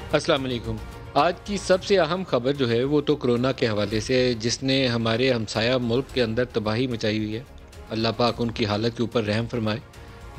अस्सलाम वालेकुम। आज की सबसे अहम खबर जो है वो तो कोरोना के हवाले से है, जिसने हमारे हमसाया मुल्क के अंदर तबाही मचाई हुई है। अल्लाह पाक उनकी हालत के ऊपर रहम फरमाए।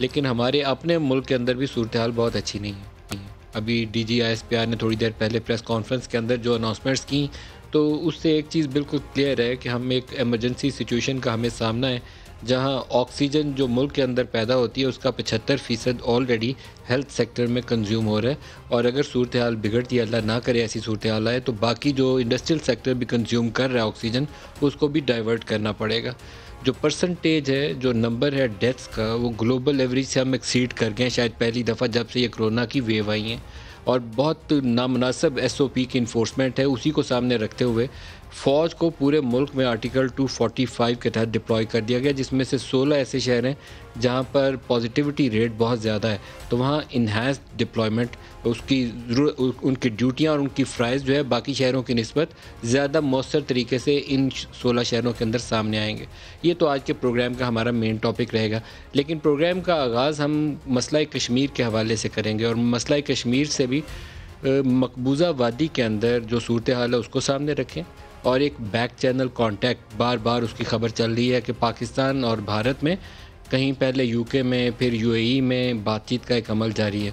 लेकिन हमारे अपने मुल्क के अंदर भी सूरत हाल बहुत अच्छी नहीं है। अभी DGISPR ने थोड़ी देर पहले प्रेस कॉन्फ्रेंस के अंदर जो अनाउंसमेंट्स की, तो उससे एक चीज़ बिल्कुल क्लियर है कि हम एक एमरजेंसी सिचुएशन का हमें सामना है, जहां ऑक्सीजन जो मुल्क के अंदर पैदा होती है उसका 75% ऑलरेडी हेल्थ सेक्टर में कंज्यूम हो रहा है। और अगर सूरत हाल बिगड़ती है, अल्लाह ना करे ऐसी सूरत हाल आए, तो बाकी जो इंडस्ट्रियल सेक्टर भी कंज्यूम कर रहा है ऑक्सीजन, उसको भी डाइवर्ट करना पड़ेगा। जो परसेंटेज है, जो नंबर है डेथ्स का, वो ग्लोबल एवरेज से हम एक्सीड कर गए हैं शायद पहली दफ़ा जब से ये कोरोना की वेव आई हैं। और बहुत नामुनासिब SOP की इन्फोर्समेंट है, उसी को सामने रखते हुए फ़ौज को पूरे मुल्क में आर्टिकल 245 के तहत डिप्लॉय कर दिया गया, जिसमें से 16 ऐसे शहर हैं जहां पर पॉजिटिविटी रेट बहुत ज़्यादा है। तो वहां इन्हांस डिप्लॉयमेंट उसकी उनकी ड्यूटियां और उनकी फ़्राइज़ जो है बाकी शहरों की निस्बत ज़्यादा मौसर तरीके से इन 16 शहरों के अंदर सामने आएंगे। ये तो आज के प्रोग्राम का हमारा मेन टॉपिक रहेगा। लेकिन प्रोग्राम का आगाज़ हम मसला कश्मीर के हवाले से करेंगे, और मसला कश्मीर से भी मकबूजा वादी के अंदर जो सूरत हाल है उसको सामने रखें। और एक बैक चैनल कॉन्टैक्ट, बार बार उसकी खबर चल रही है कि पाकिस्तान और भारत में कहीं पहले UK में फिर UAE में बातचीत का एक अमल जारी है।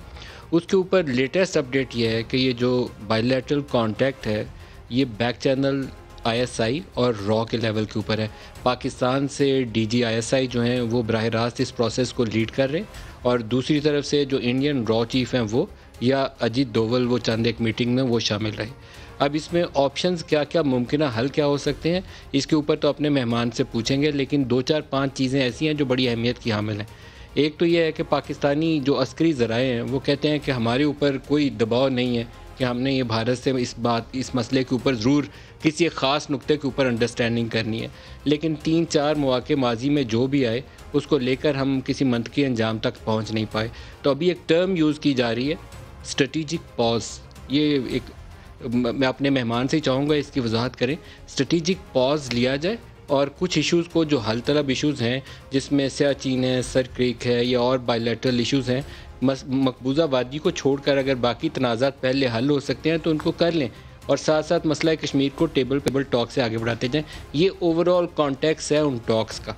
उसके ऊपर लेटेस्ट अपडेट ये है कि ये जो बायलैटरल कॉन्टैक्ट है, ये बैक चैनल ISI और रॉ के लेवल के ऊपर है। पाकिस्तान से DGISI जो हैं वो बराह रास्त इस प्रोसेस को लीड कर रहे हैं, और दूसरी तरफ से जो इंडियन रॉ चीफ हैं वो, या अजीत डोवल, वो चंद एक मीटिंग में वो शामिल रहे। अब इसमें ऑप्शंस क्या क्या, मुमकिन हल क्या हो सकते हैं, इसके ऊपर तो अपने मेहमान से पूछेंगे। लेकिन 2-4-5 चीज़ें ऐसी हैं जो बड़ी अहमियत की हामिल हैं। एक तो ये है कि पाकिस्तानी जो अस्करी ज़राए हैं वो कहते हैं कि हमारे ऊपर कोई दबाव नहीं है कि हमने ये भारत से इस मसले के ऊपर ज़रूर किसी एक ख़ास नुक्ते के ऊपर अंडरस्टैंडिंग करनी है। लेकिन 3-4 मौके माजी में जो भी आए उसको लेकर हम किसी मंतकी अंजाम तक पहुँच नहीं पाए। तो अभी एक टर्म यूज़ की जा रही है, स्ट्रेटिजिक पॉज। ये एक, मैं अपने मेहमान से ही चाहूँगा इसकी वजाहत करें। स्ट्रेटिजिक पॉज लिया जाए और कुछ इश्यूज़ को, जो हल तलब इश्यूज़ हैं जिसमें सियाचिन है, सर क्रीक है, या और बायलैटरल इश्यूज़ हैं, मकबूजा वादी को छोड़कर अगर बाकी तनाज़ात पहले हल हो सकते हैं तो उनको कर लें, और साथ साथ मसला कश्मीर को टेबल टॉक से आगे बढ़ाते जाएँ। ये ओवरऑल कॉन्टेक्स्ट है उन टॉक्स का।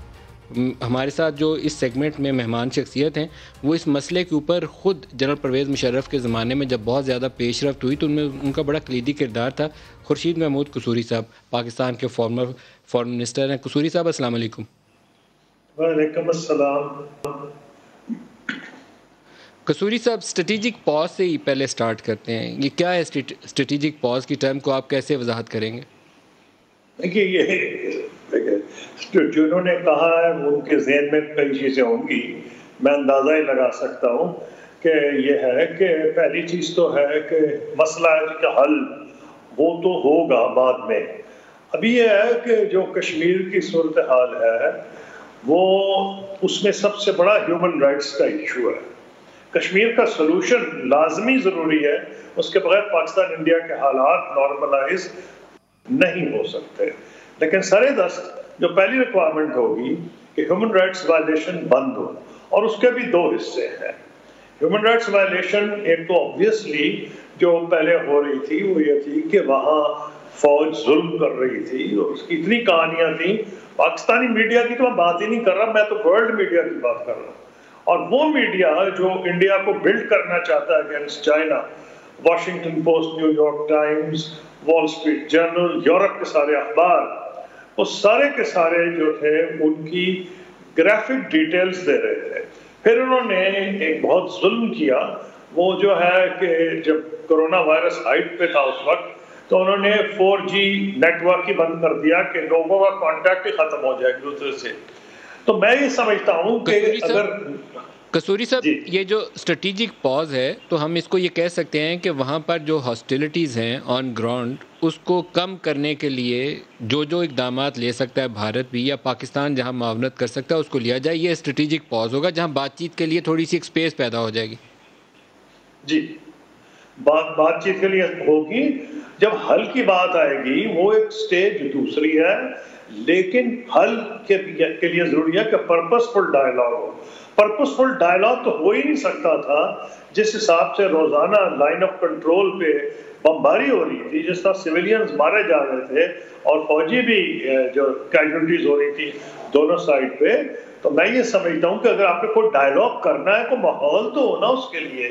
हमारे साथ जो इस सेगमेंट में मेहमान शख्सियत हैं, वो इस मसले के ऊपर ख़ुद जनरल परवेज़ मुशर्रफ के ज़माने में जब बहुत ज़्यादा पेशरफ्त हुई तो उनमें उनका बड़ा कलीदी किरदार था। खुर्शीद महमूद कसूरी साहब, पाकिस्तान के फॉर्मर फॉरेन मिनिस्टर हैं। कसूरी साहब, अस्सलाम वालेकुम। वालेकुम अस्सलाम। कसूरी साहब, स्ट्रेटिजिक पॉज से ही पहले स्टार्ट करते हैं। ये क्या है स्ट्रेटिजिक पॉज की टर्म को आप कैसे वजाहत करेंगे? देखिए, ये जिन्होंने कहा है उनके जहन में कई चीज़ें होंगी, मैं अंदाज़ा ही लगा सकता हूँ कि ये है कि पहली चीज़ तो है कि मसला का हल वो तो होगा बाद में। अभी ये है कि जो कश्मीर की सूरत हाल है वो, उसमें सबसे बड़ा ह्यूमन राइट्स का इशू है। कश्मीर का सलूशन लाजमी ज़रूरी है, उसके बगैर पाकिस्तान इंडिया के हालात नॉर्मलाइज नहीं हो सकते। लेकिन सरेदस्त जो पहली रिक्वायरमेंट होगी कि ह्यूमन राइट्स वायलेशन बंद हो, और उसके भी दो हिस्से हैं। ह्यूमन राइट्स वायलेशन एक तो ऑब्वियसली जो पहले हो रही थी वो ये थी कि वहाँ फौज जुल्म कर रही थी, और उसकी इतनी कहानियां थी। पाकिस्तानी मीडिया की तो मैं बात ही नहीं कर रहा, मैं तो वर्ल्ड मीडिया की बात कर रहा हूँ। और वो मीडिया जो इंडिया को बिल्ड करना चाहता है against China, Washington post, New York times, wall street journal, Europe के सारे अखबार, वो सारे के सारे जो थे उनकी ग्राफिक डिटेल्स दे रहे थे। फिर उन्होंने एक बहुत जुल्म किया, वो जो है कि जब कोरोना वायरस हाइट पे था उस वक्त, तो उन्होंने 4G नेटवर्क ही बंद कर दिया कि लोगों का कांटेक्ट ही खत्म हो जाए एक दूसरे से। तो मैं ये समझता हूँ कि अगर कसूरी साहब, ये जो स्ट्रेटिजिक पॉज है, तो हम इसको ये कह सकते हैं कि वहाँ पर जो हॉस्टिलिटीज़ हैं ऑन ग्राउंड, उसको कम करने के लिए जो इकदामात ले सकता है भारत भी, या पाकिस्तान जहाँ मावनत कर सकता है उसको लिया जाए। ये स्ट्रेटिजिक पॉज होगा जहाँ बातचीत के लिए थोड़ी सी एक स्पेस पैदा हो जाएगी। जी, बातचीत के लिए होगी। जब हल की बात आएगी वो एक स्टेज दूसरी है, लेकिन हल के लिए जरूरी है कि पर्पसफुल डायलॉग हो। पर्पसफुल डायलॉग तो हो ही नहीं सकता था जिस हिसाब से रोजाना लाइन ऑफ कंट्रोल पे बमबारी हो रही थी, जिस तरह सिविलियंस मारे जा रहे थे और फौजी भी जो कैजुअलिटीज हो रही थी दोनों साइड पे। तो मैं ये समझता हूँ कि अगर आपको कोई डायलॉग करना है तो माहौल तो होना उसके लिए।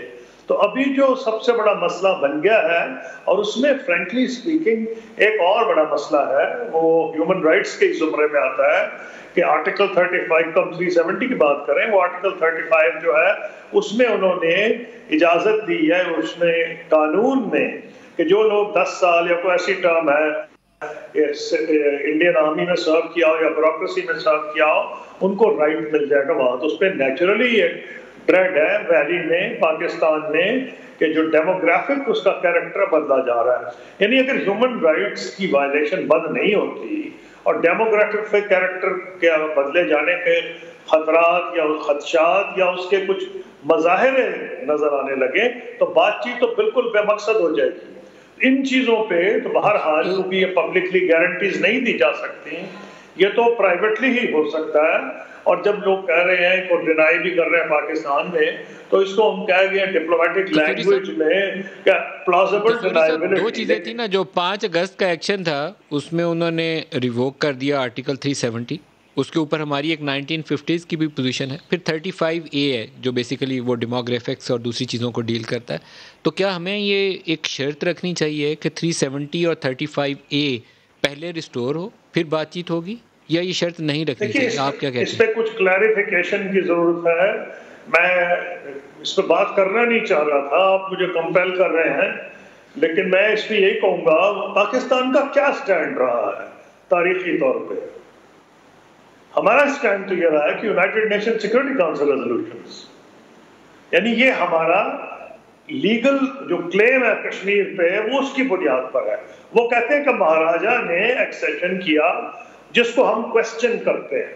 तो अभी जो सबसे बड़ा मसला बन गया है, और उसमें फ्रेंकली स्पीकिंग एक और बड़ा मसला है, वो ह्यूमन राइट्स के जुमरे में आता है कि आर्टिकल 35 को हम 370 की बात करें, वो आर्टिकल 35 जो है उसमें उन्होंने इजाजत दी है, उसमें कानून में, कि जो लोग 10 साल या कोई ऐसी टर्म है इंडियन आर्मी में सर्व किया हो या ब्यूरोक्रेसी में सर्व किया हो, उनको राइट मिल जाएगा वहां। तो उस पर नेचुरली एक ड्रेड है वैली में, पाकिस्तान में, कि जो डेमोग्राफिक उसका कैरेक्टर बदला जा रहा है। यानी अगर ह्यूमन राइट्स की वायलेशन बंद नहीं होती और डेमोग्राफिक कैरेक्टर के बदले जाने के खतरात या खदशात या उसके कुछ मज़ाहिर नजर आने लगे तो बातचीत तो बिल्कुल बेमकसद हो जाएगी। इन चीजों पे तो बहरहाल क्योंकि ये पब्लिकली गारंटीज नहीं दी जा सकती, ये तो प्राइवेटली ही हो सकता है। और जब लोग कह रहे हैं को डिनाई भी कर रहे हैं पाकिस्तान में, तो इसको हम कह गए डिप्लोमेटिक लैंग्वेज में क्या प्लॉजिबल डिनायबिलिटी। दो चीजें थी ना, जो 5 अगस्त का एक्शन था उसमें उन्होंने रिवोक कर दिया आर्टिकल 370, उसके ऊपर हमारी एक 1950s की भी पोजीशन है। फिर 35A है जो बेसिकली वो डेमोग्राफिक्स और दूसरी चीज़ों को डील करता है। तो क्या हमें ये एक शर्त रखनी चाहिए कि 370 और 35A पहले रिस्टोर हो फिर बातचीत होगी, या ये शर्त नहीं रखनी चाहिए? आप क्या कहते हैं? इस पे कुछ क्लैरिफिकेशन की जरूरत है। मैं इस पे बात करना नहीं चाह रहा था, आप मुझे कंपेल कर रहे हैं, लेकिन मैं इस पे यही कहूंगा पाकिस्तान का क्या स्टैंड रहा है तारीखी तौर पे। हमारा स्टैंड तो ये रहा है कि United nation security council resolutions, यानी ये हमारा लीगल जो क्लेम है कश्मीर पे वो उसकी बुनियाद पर है। वो कहते हैं कि महाराजा ने एक्सेशन किया, जिसको हम क्वेश्चन करते हैं,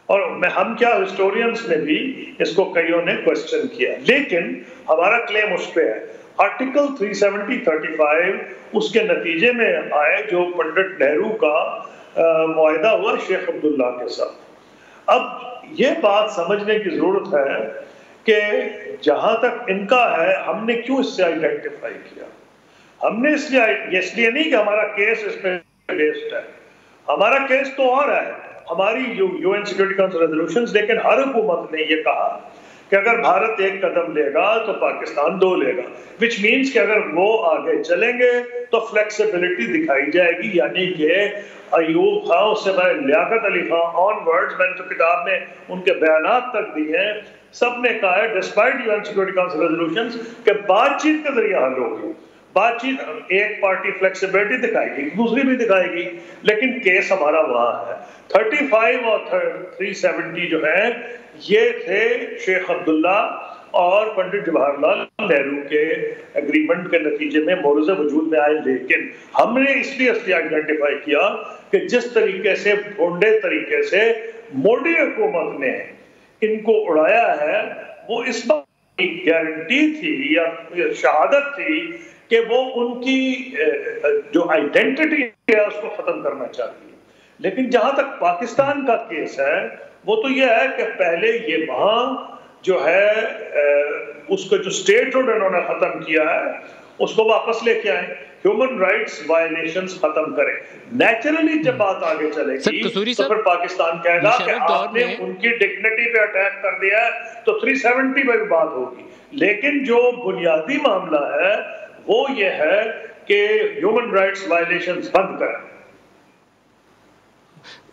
और हम क्या हिस्टोरियंस ने भी इसको कईयों ने क्वेश्चन किया, लेकिन हमारा क्लेम उस पे है। आर्टिकल 370-35 उसके नतीजे में आए जो पंडित नेहरू का मुआहदा हुआ शेख अब्दुल्ला के साथ। अब ये बात समझने की जरूरत है कि जहां तक इनका है, हमने क्यों इससे आइडेंटिफाई किया। हमने इसलिए नहीं कि हमारा केस इसमें बेस्ड है, हमारा केस तो और है, हमारी यूएन सिक्योरिटी काउंसिल रेजोल्यूशंस। लेकिन हर हुकूमत ने ये कहा कि अगर भारत एक कदम लेगा तो पाकिस्तान 2 लेगा, विच मीन्स कि अगर वो आगे चलेंगे तो फ्लेक्सिबिलिटी दिखाई जाएगी। यानी कि अयूब खां, उससे पहले लियाकत अली खां ऑनवर्ड्स, मैंने तो किताब में उनके बयानात तक दिए हैं, सब ने कहा है despite UN security council resolutions कि बातचीत के जरिए हल होगी। बातचीत, एक पार्टी फ्लेक्सिबिलिटी दिखाएगी, दूसरी भी दिखाएगी, लेकिन केस हमारा वहां है। 35 और 370 जो है ये थे शेख अब्दुल्ला और पंडित जवाहरलाल नेहरू के एग्रीमेंट के नतीजे में मोरज़े वजूद में आए। लेकिन हमने इसलिए आइडेंटिफाई किया कि जिस तरीके से भोंडे तरीके से मोदी हुकूमत ने इनको उड़ाया है, वो इस बात की गारंटी थी या शहादत थी कि वो उनकी जो आइडेंटिटी है उसको खत्म करना चाहती है। लेकिन जहां तक पाकिस्तान का केस है, वो तो ये है कि पहले ये वहां जो है उसको जो स्टेटहुड इन्होंने खत्म किया है उसको वापस लेके आए, ह्यूमन राइट्स वायलेशंस खत्म करें। नेचुरली जब बात आगे चलेगी तो फिर पाकिस्तान कहेगा कि आपने उनकी डिग्निटी पे अटैक कर दिया है, तो 370 में भी बात होगी। लेकिन जो बुनियादी मामला है वो ये है कि ह्यूमन राइट्स वायलेशंस बंद करें।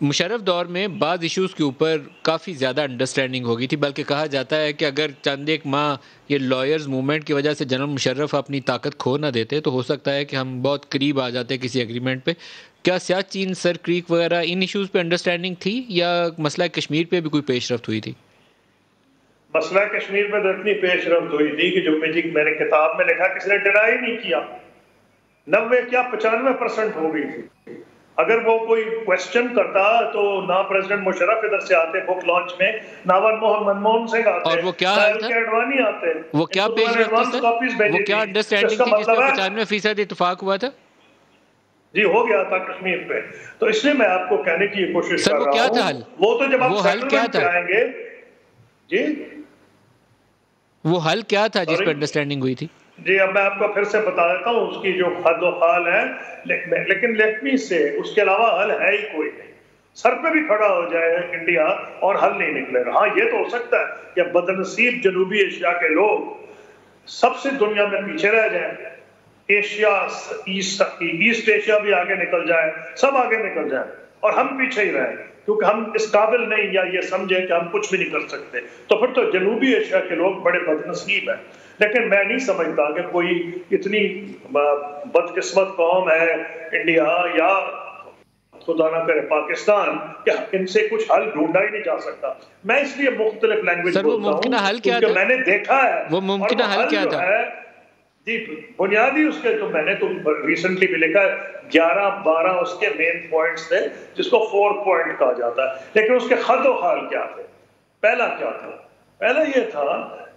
मुशर्रफ दौर में बाज़ इश्यूज़ के ऊपर काफ़ी ज़्यादा अंडरस्टैंडिंग हो गई थी, बल्कि कहा जाता है कि अगर चंद एक माह ये लॉयर्स मूवमेंट की वजह से जनरल मुशर्रफ अपनी ताकत खो ना देते तो हो सकता है कि हम बहुत करीब आ जाते किसी एग्रीमेंट पे। क्या सियाचिन, सर क्रीक वगैरह इन इश्यूज़ पे अंडरस्टैंडिंग थी, या मसला कश्मीर पे भी कोई पेशरफ्त हुई थी? मसला कश्मीर में तो इतनी पेशरफ्त हुई थी कि जो मैंने किताब में लिखा किसी ने डिनाई नहीं किया, 90 क्या 95% हो गई थी। अगर वो कोई क्वेश्चन करता तो ना प्रेसिडेंट मुशर्रफ इधर से आते बुक लॉन्च में, ना मनमोहन सिंह आते, और वो क्या अडवाणी आते, वो क्या पेशरफ्त, वो क्या अंडरस्टैंडिंग थी जिसमें 95% इत्तेफाक हुआ था? जी हो गया था कश्मीर पे। तो इसलिए मैं आपको कहने की कोशिश कर रहा हूँ, वो तो जब आप सेटलमेंट पे आएंगे, जी वो हल क्या था जिस Sorry? पर अंडरस्टैंडिंग हुई थी? जी अब मैं आपको फिर से बता देता हूँ उसकी जो हद व हाल है, लेकिन लेट मी से उसके अलावा हल है ही कोई नहीं। सर पे भी खड़ा हो जाए इंडिया और हल नहीं निकलेगा। हाँ ये तो हो सकता है कि बदनसीब जनूबी एशिया के लोग सबसे दुनिया में पीछे रह जाएं, एशिया ईस्ट एशिया भी आगे निकल जाए, सब आगे निकल जाए और हम पीछे ही रहें क्योंकि हम इस काबिल नहीं या ये समझे कि हम कुछ भी नहीं कर सकते। तो फिर तो जनूबी एशिया के लोग बड़े बदनसीब हैं। लेकिन मैं नहीं समझता कि कोई इतनी बदकिस्मत कौम है इंडिया या खुदा ना करे पाकिस्तान कि इनसे कुछ हल ढूंढा ही नहीं जा सकता। मैं इसलिए मुख्तलिफ लैंग्वेज बोलता हूँ क्योंकि मैंने देखा है वो मुमकिन हल क्या था? जी बुनियादी उसके तो मैंने तो रिसेंटली भी लिखा 11-12 उसके मेन पॉइंट्स थे जिसको 4 पॉइंट कहा जाता है। लेकिन उसके खदो हाल क्या थे? पहला क्या था? पहला ये था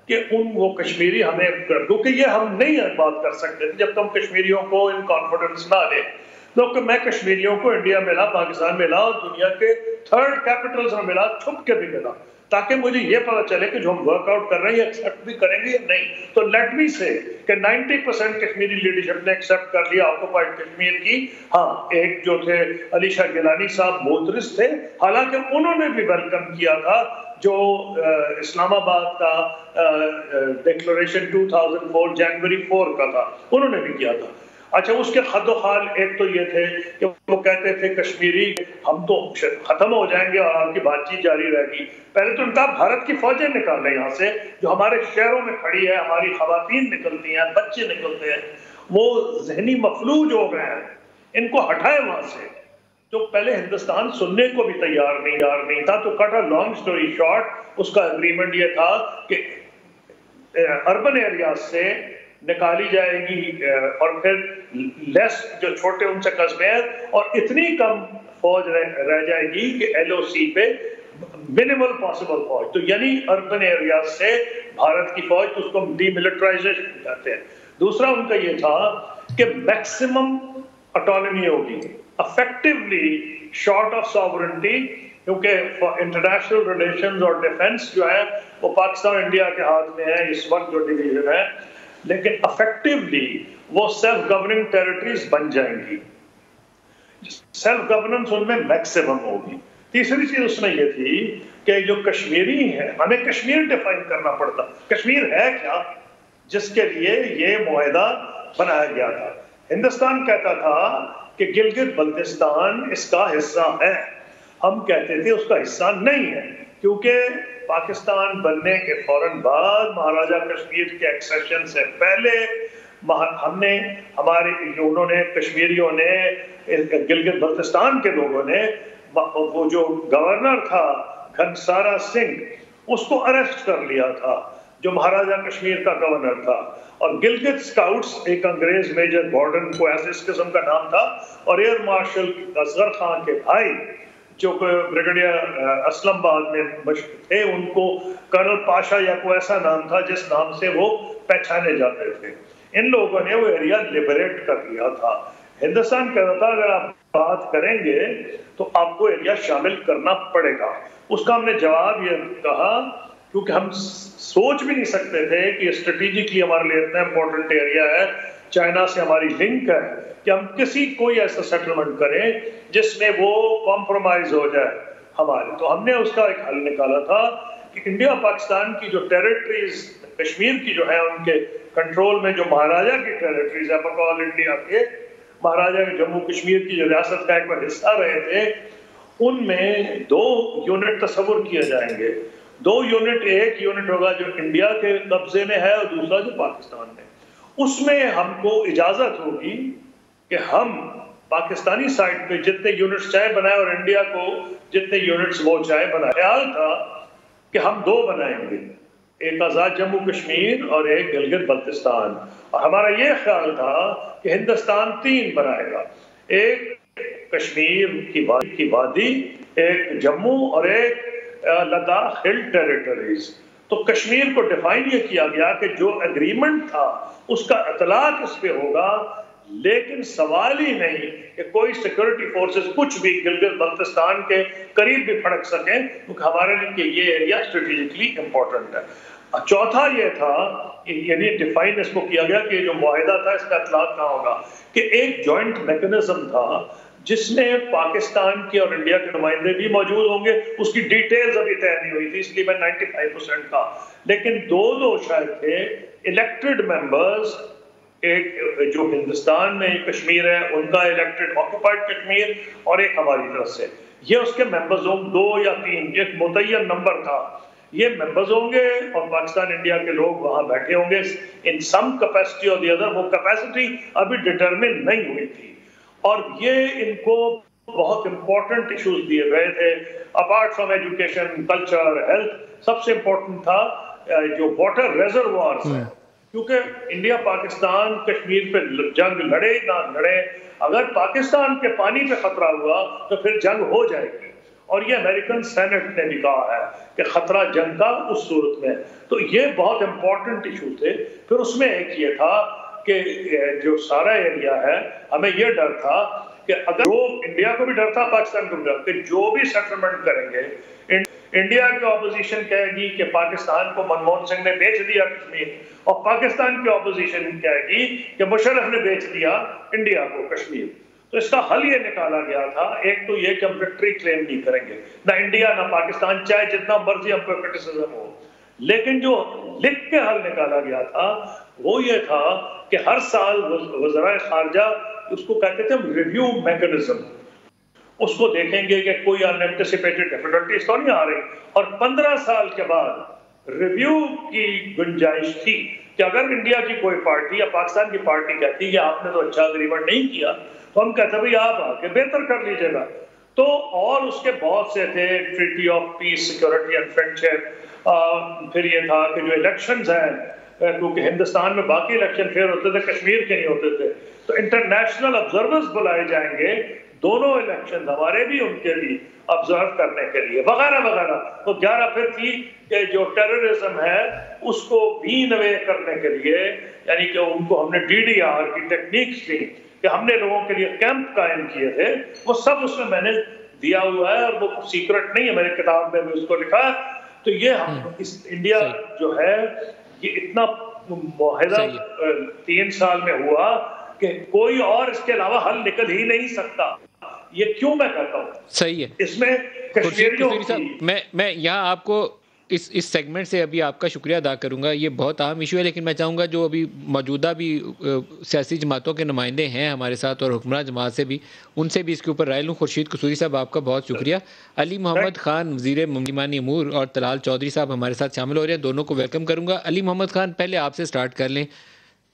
कि वो कश्मीरी हमें, क्योंकि ये हम नहीं बात कर सकते थे जब तुम कश्मीरियों को इन कॉन्फिडेंस ना दे। तो मैं कश्मीरियों को इंडिया मिला, पाकिस्तान मिला और दुनिया के 3rd कैपिटल्स में मिला, छुप के भी मिला, ताकि मुझे ये पता चले कि जो हम वर्कआउट कर रहे हैं एक्सेप्ट भी करेंगे या नहीं। तो लेट मी से कि 90% कश्मीरी लीडरशिप ने एक्सेप्ट कर लिया ऑक्युपाइड कश्मीर की। हाँ एक जो थे अली शाह गिलानी साहब मोतरिस थे, हालांकि उन्होंने भी वेलकम किया था जो इस्लामाबाद का डिक्लेरेशन 2004 जनवरी 4 का था, उन्होंने भी किया था। अच्छा उसके खदो हाल एक तो ये थे कि वो कहते थे कश्मीरी हम तो खत्म हो जाएंगे और आपकी बातचीत जारी रहेगी। पहले तो उनका भारत की फौजें निकाल रहे यहाँ से, जो हमारे शहरों में खड़ी है, हमारी खवातीन निकलती हैं, बच्चे निकलते हैं, वो जहनी मफलूज हो गए हैं, इनको हटाए वहां से। तो पहले हिंदुस्तान सुनने को भी तैयार नहीं था। तो cut a long story short, उसका एग्रीमेंट ये था कि अर्बन एरिया से निकाली जाएगी और फिर लेस जो छोटे उनसे कस्बे हैं और इतनी कम फौज रह जाएगी कि एलओसी पे मिनिमल पॉसिबल फौज। तो यानी अर्बन एरिया से भारत की फौज, तो उसको डीमिलिटराइजेशन कहते हैं। दूसरा उनका ये था कि मैक्सिमम ऑटोनॉमी होगी, इफेक्टिवली शॉर्ट ऑफ सॉवरेंटी, क्योंकि इंटरनेशनल रिलेशंस और डिफेंस जो है वो पाकिस्तान इंडिया के हाथ में है इस वक्त जो डिवीजन है, लेकिन इफेक्टिवली वो सेल्फ गवर्निंग टेरिटरीज बन जाएंगी, सेल्फ गवर्नेंस उनमें मैक्सिमम होगी। तीसरी चीज उसमें ये थी कि जो कश्मीरी है, हमें कश्मीर डिफाइन करना पड़ता, कश्मीर है क्या जिसके लिए ये मुआहदा बनाया गया था। हिंदुस्तान कहता था कि गिलगित बल्तिस्तान इसका हिस्सा है, हम कहते थे उसका हिस्सा नहीं है, क्योंकि पाकिस्तान बनने के फौरन बाद महाराजा कश्मीर के एक्सेशन से पहले हमने उन्होंने कश्मीरियों ने, गिलगित बल्तिस्तान के लोगों ने, वो जो गवर्नर था घनसारा सिंह उसको अरेस्ट कर लिया था, जो महाराजा कश्मीर का गवर्नर था। और गिलगित स्काउट्स, एक अंग्रेज मेजर गॉर्डन को ऐसे इस किस्म का नाम था, और एयर मार्शल असगर खान के भाई जो ब्रिगेडियर असलमाबाद में थे, उनको कर्नल पाशा या कोई ऐसा नाम था जिस नाम से वो पहचाने जाते थे। इन लोगों ने वो एरिया लिबरेट कर लिया था। हिंदुस्तान कहता था अगर आप बात करेंगे तो आपको एरिया शामिल करना पड़ेगा। उसका हमने जवाब ये कहा, क्योंकि हम सोच भी नहीं सकते थे कि स्ट्रेटेजिकली हमारे लिए इतना इंपॉर्टेंट एरिया है, चाइना से हमारी लिंक है, कि हम किसी कोई ऐसा सेटलमेंट करें जिसमें वो कॉम्प्रोमाइज हो जाए हमारे। तो हमने उसका एक हल निकाला था कि इंडिया पाकिस्तान की जो टेरिटरीज कश्मीर की जो है उनके कंट्रोल में जो महाराजा की टेरिटरीज है, बकौल इंडिया के महाराजा के जम्मू कश्मीर की जो रियासत का एक हिस्सा रहे थे, उनमें 2 यूनिट तस्वुर किए जाएंगे। 2 यूनिट, एक यूनिट होगा जो इंडिया के कब्जे में है और दूसरा जो पाकिस्तान में। उसमें हमको इजाजत होगी कि हम पाकिस्तानी साइड पे जितने यूनिट्स चाहे बनाए और इंडिया को जितने यूनिट्स वो चाहे बनाए। ख्याल था कि हम 2 बनाएंगे, एक आज़ाद जम्मू कश्मीर और एक गिलगित बल्तिस्तान। और हमारा ये ख्याल था कि हिंदुस्तान 3 बनाएगा, एक कश्मीर की वादी, एक जम्मू और एक लद्दाख हिल टेरिटरीज। तो कश्मीर को डिफाइन ये किया गया कि जो एग्रीमेंट था उसका इतलाक इस पे होगा लेकिन सवाल ही नहीं कि कोई सिक्योरिटी फोर्सेस कुछ भी गिलगित बल्तिस्तान के करीब भी फड़क सकें, क्योंकि हमारे लिए ये एरिया स्ट्रेटेजिकली इंपॉर्टेंट है। चौथा ये था, यानी डिफाइन इसको किया गया कि जो मुआहिदा था इसका इतलाक कहाँ होगा, कि एक जॉइंट मैकेनिज्म था जिसमें पाकिस्तान के और इंडिया के नुमाइंदे भी मौजूद होंगे। उसकी डिटेल्स अभी तय नहीं हुई थी, इसलिए मैं 95% का, लेकिन दो शायद थे इलेक्टेड मेंबर्स, एक जो हिंदुस्तान में कश्मीर है उनका इलेक्टेड ऑक्युपाइड कश्मीर, और एक हमारी तरफ से। ये उसके मेंबर्स होंगे 2 या 3, एक मुतय्यन नंबर था, ये मेंबर्स होंगे और पाकिस्तान इंडिया के लोग वहां बैठे होंगे इन सम कैपेसिटी और द अदर। वो कैपेसिटी अभी डिटरमिन नहीं हुई थी, और ये इनको बहुत इंपॉर्टेंट इश्यूज दिए गए थे apart from education, culture, health. सबसे इंपॉर्टेंट था जो वाटर रिजर्वायर्स है, क्योंकि इंडिया पाकिस्तान कश्मीर पे जंग लड़े ना लड़े, अगर पाकिस्तान के पानी पे खतरा हुआ तो फिर जंग हो जाएगी, और ये अमेरिकन सेनेट ने भी कहा है कि खतरा जंग का उस सूरत में। तो ये बहुत इंपॉर्टेंट इशू थे। फिर उसमें एक ये था कि जो सारा एरिया है, हमें ये डर था कि अगर वो इंडिया को भी डर था, पाकिस्तान को भी डर, कि जो भी सेटलमेंट करेंगे इंडिया की ऑपोजिशन कहेगी कि पाकिस्तान को मनमोहन सिंह ने बेच दिया कश्मीर, और पाकिस्तान की ऑपोजिशन कहेगी कि मुशर्रफ ने बेच दिया इंडिया को कश्मीर। तो इसका हल ये निकाला गया था, एक तो ये कि हम विक्ट्री क्लेम नहीं करेंगे, ना इंडिया ना पाकिस्तान, चाहे जितना मर्जी हम पे क्रिटिसिज्म हो। लेकिन जो लिख के हल निकाला गया था वो ये था कि हर साल वज़राए खारजा, उसको कहते थे हम रिव्यू मैकेनिज्म, उसको देखेंगे कि कोई अनएंटिसिपेटेड डिफिकल्टीज तो नहीं आ रही, और 15 साल के बाद रिव्यू की गुंजाइश थी कि अगर इंडिया की कोई पार्टी या पाकिस्तान की पार्टी कहती है कि आपने तो अच्छा अग्रीमेंट नहीं किया, तो हम कहते भाई आप आके बेहतर कर लीजिएगा। तो और उसके बहुत से थे, treaty of peace, security and friendship. फिर ये था कि जो इलेक्शंस हैं, क्योंकि हिंदुस्तान में बाकी इलेक्शन फेयर होते थे, कश्मीर के नहीं होते थे, तो इंटरनेशनल ऑब्जर्वर्स बुलाए जाएंगे, दोनों इलेक्शन हमारे भी उनके भी ऑब्जर्व करने के लिए, वगैरह वगैरह। तो 11 फिर थी कि जो टेररिज्म है उसको भी नवे करने के लिए, यानी कि उनको हमने DDR की टेक्निक्स दी कि हमने लोगों के लिए कैंप कायम किए थे, वो सब उसमें मैंने दिया हुआ है, और वो सीक्रेट नहीं है, मेरी किताब में भी उसको लिखा है। तो ये हम इस इंडिया जो है ये इतना मुआहिदा 3 साल में हुआ कि कोई और इसके अलावा हल निकल ही नहीं सकता। ये क्यों मैं कहता हूँ, सही है इसमें कश्मीरियों की मैं यहाँ आपको इस सेगमेंट से अभी आपका शुक्रिया अदा करूंगा। ये बहुत अहम इशू है, लेकिन मैं चाहूँगा जो अभी मौजूदा भी सियासी जमातों के नुमाइंदे हैं हमारे साथ और हुक्मरान जमात से भी, उनसे भी इसके ऊपर राय लूँ। खुर्शीद कसूरी साहब आपका बहुत शुक्रिया। अली मोहम्मद खान वज़ीर मुमलिमानी अमूर और तलाल चौधरी साहब हमारे साथ शामिल हो रहे हैं, दोनों को वेलकम करूँगा। अली मोहम्मद खान, पहले आपसे स्टार्ट कर लें।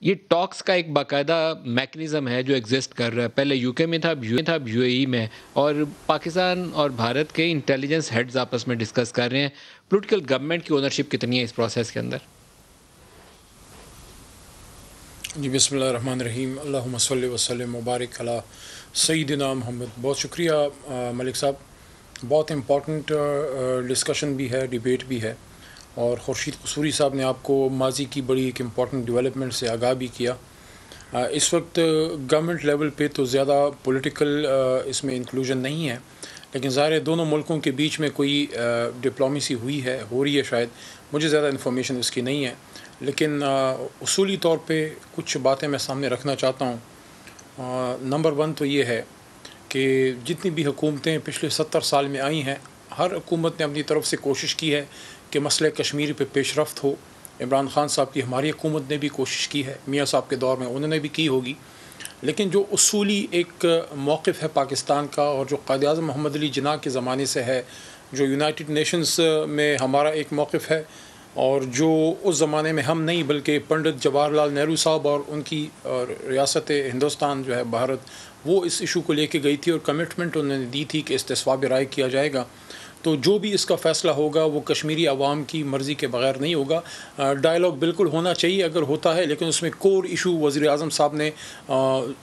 ये टॉक्स का एक बाकायदा मैकेनिज़्म है जो एग्जिस्ट कर रहा है, पहले यूके में था, UAE में, और पाकिस्तान और भारत के इंटेलिजेंस हेड्स आपस में डिस्कस कर रहे हैं। पॉलिटिकल गवर्नमेंट की ओनरशिप कितनी है इस प्रोसेस के अंदर? जी बिस्मिल्लाहिर्रहमानिर्रहीम, अल्लाहुम्मा सल्लि व सल्लिम व बारिक अला सय्यिदिना मुहम्मद। बहुत शुक्रिया मलिक साहब, बहुत इम्पॉर्टेंट डिस्कशन भी है, डिबेट भी है, और खुर्शीद कसूरी साहब ने आपको माजी की बड़ी एक इम्पॉर्टेंट डेवलपमेंट से आगाह भी किया। इस वक्त गवर्नमेंट लेवल पे तो ज़्यादा पॉलिटिकल इसमें इंक्लूजन नहीं है, लेकिन ज़ाहिर है दोनों मुल्कों के बीच में कोई डिप्लोमेसी हुई है, हो रही है शायद, मुझे ज़्यादा इन्फॉर्मेशन इसकी नहीं है, लेकिन उसूली तौर पे कुछ बातें मैं सामने रखना चाहता हूँ। नंबर 1 तो ये है कि जितनी भी हुकूमतें पिछले 70 साल में आई हैं, हर हुकूमत ने अपनी तरफ से कोशिश की है कि मसले कश्मीर पे पेशरफ्त हो। इमरान खान साहब की हमारी हुकूमत ने भी कोशिश की है, मियाँ साहब के दौर में उन्होंने भी की होगी, लेकिन जो उसूली एक मौक़िफ़ है पाकिस्तान का, और जो क़ायद-ए-आज़म मोहम्मद अली जिन्ना के ज़माने से है, जो यूनाइटेड नेशंस में हमारा एक मौक़िफ़ है, और जो उस ज़माने में हम नहीं बल्कि पंडित जवाहरलाल नेहरू साहब और उनकी रियासत हिंदुस्तान जो है भारत, वो इस इशू को लेके गई थी और कमिटमेंट उन्होंने दी थी कि इस्तिस्वाब राय किया जाएगा। तो जो भी इसका फ़ैसला होगा वो कश्मीरी अवाम की मर्ज़ी के बगैर नहीं होगा। डायलॉग बिल्कुल होना चाहिए अगर होता है, लेकिन उसमें कोर इशू वज़ीर आज़म साहब ने